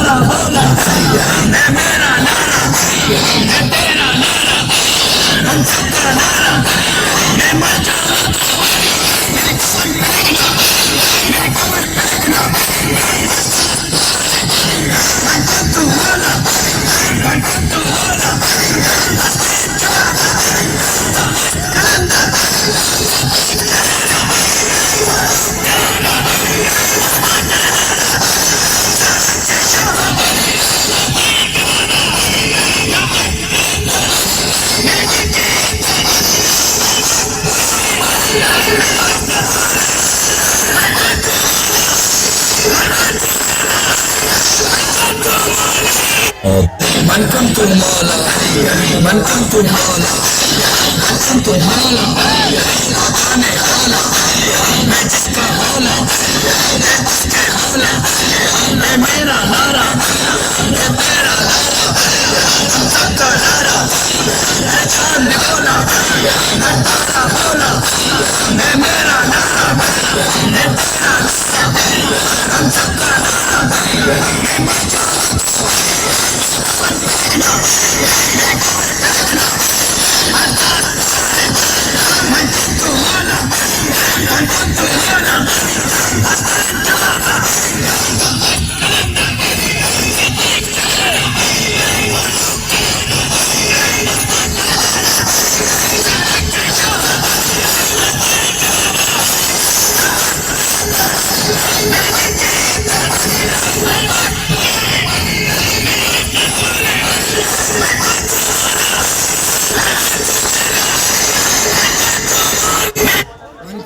नारा बोला मैं मेरा नारा मैं तेरा नारा हम सबका नारा मैं मर जाऊं तू बोला तू बोला मन kuntu mala मन kuntu mala मन kuntu mala आने वाला मैं जिसका मौला मैं जिसके मौला मैं मेरा नारा मैं तेरा नारा हम सबका नारा मैं चांद बोला मैं तारा बोला मैं मेरा नारा मैं तेरा नारा हम सबका नारा मैं मर जाऊं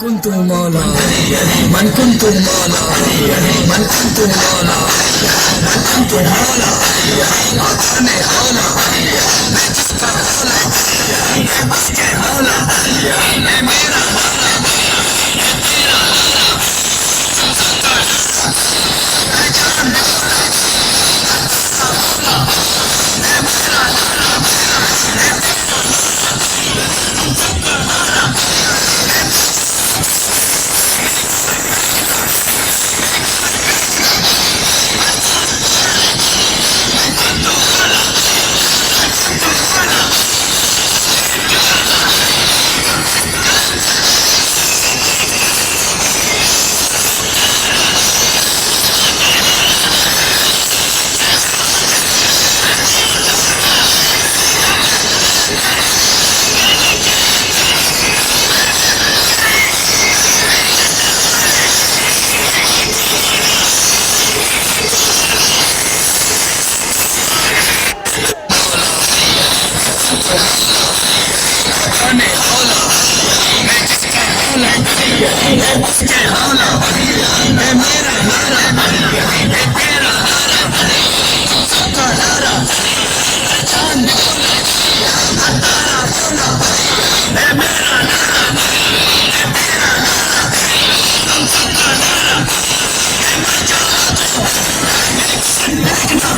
kuntu mala man kuntu mala man kuntu mala man kuntu mala आने वाला मैं जिसका मौला मैं जिसके मौला मैं मेरा नारा मैं तेरा नारा हम सबका मैं चांद बोला बोला मैं मेरा नारा मैं तेरा नारा हम सबका नारा मैं मेरा नारा मैं तेरा